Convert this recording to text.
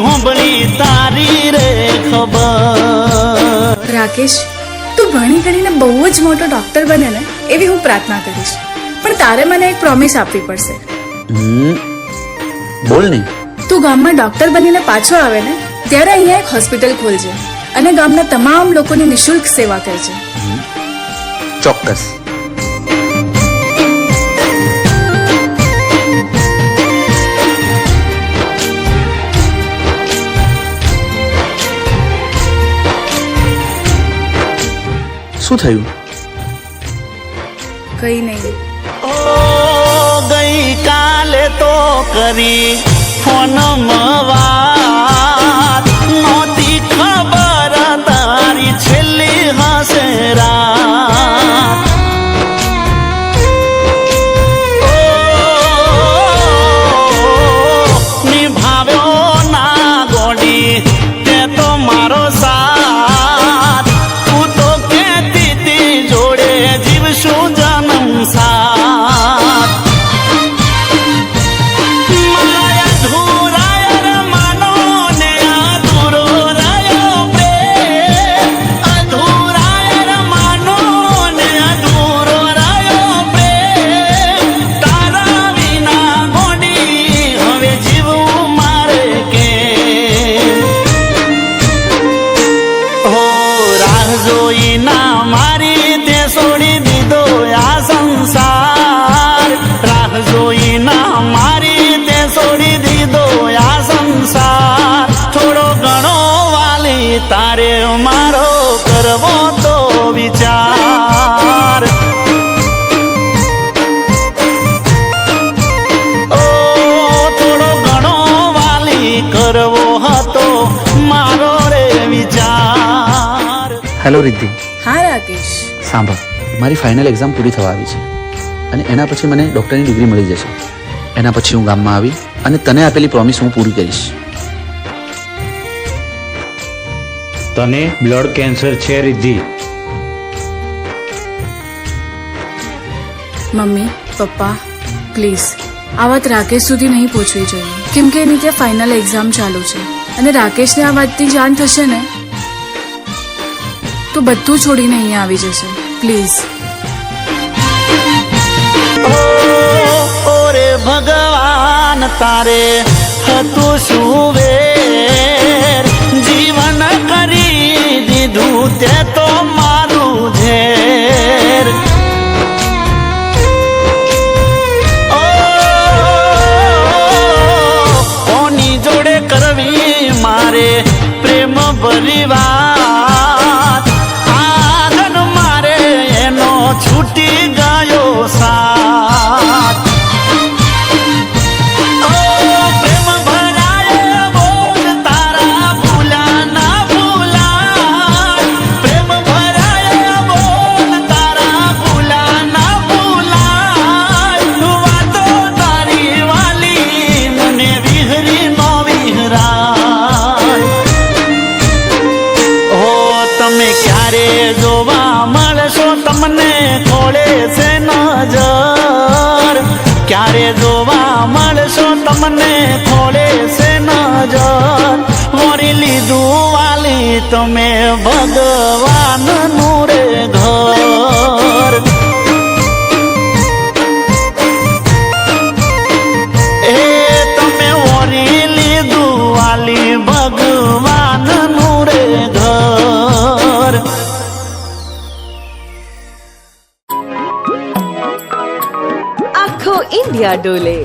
હોંભળી તારી રે ખબર. રાકેશ, તું ભણી ગણીને બહુ જ મોટો ડોક્ટર બને ને એવી હું પ્રાર્થના કરીશ, પણ તારે મને એક પ્રોમિસ આપવી પડશે. બોલ ને. તું ગામમાં ડોક્ટર બનીને પાછો આવે ને ત્યારે અહીંયા એક હોસ્પિટલ ખોલજે અને ગામના તમામ લોકોની નિઃશુલ્ક સેવા કરજે. ચોક્કસ. શું થયું? કઈ નહીં. ઓ ગઈ કાલે તો કરી ફોનમાં વાત, નહોતી ખબર તારી છેલ્લી હશે રાત. ઓ નિભાવ્યો ના ગોડી તે તો મારો સાથ, તું તો કહેતી તી જોડે જીવશું જન્મ સાથ. મારા અધૂરા અરમાનો ને અધૂરો રહ્યો પ્રેમ, અધૂરા અરમાનો ને અધૂરો રહ્યો પ્રેમ, તારા વિના ગોડી હવે જીવવું મારે કેમ. હો રાહ જોઈ ના મારી તે છોડી દીધો આ સંસાર, રાહ જોઈ ના મારી તે છોડી દીધો આ સંસાર. થોડો ઘણો વાલી તારે મારો કરવો તો વિચાર. ઓ થોડો ઘણો વાલી કરવો હતો મારો રે વિચાર. હેલો રિદ્ધિ. હા રાકેશ. સાંભળ, મારી ફાઇનલ એક્ઝામ પૂરી થવા આવી છે અને એના પછી મને ડૉક્ટરની ડિગ્રી મળી જશે. એના પછી હું ગામમાં આવી અને તને આપેલી પ્રોમિસ હું પૂરી કરીશ. તને બ્લડ કેન્સર છે રિદ્ધિ. મમ્મી, પપ્પા, પ્લીઝ આ વાત રાકેશ સુધી નહીં પહોંચવી જોઈએ, કેમ કે એની ત્યાં ફાઇનલ એક્ઝામ ચાલુ છે અને રાકેશને આ વાતની જાણ થશે ને તો બધું છોડીને અહીંયા આવી જશે. પ્લીઝ. ઓરે ભગવાન તારે હતું શું વેર, જીવન કરી દીધું તે તો મારું ઝેર. ઓ કોની જોડે કરવી મારે પ્રેમ ભરી વાત, આગળ મારે એનો છૂટી ગયો સાથ. ઓ પ્રેમ ભરાય બોલ તારા ભૂલા ના ભૂલાય, પ્રેમ ભરાય બોલ તારા ભૂલા ના ભૂલાય, વાતો તારી વાલી મને વિહરી નો વિહરાય. હો તમે ક્યારે જોવા મળશો તમને ખોળે છે નજર, ક્યારે જોવા મળશો તમને ખોળે છે નજર. વરી લીધું વાલી તમે ભગવાનનું રે ઘર. એ તમે વરી લીધું વાલી ભગવાનનું રે ઘર. આખો ઇન્ડિયા ડોલે.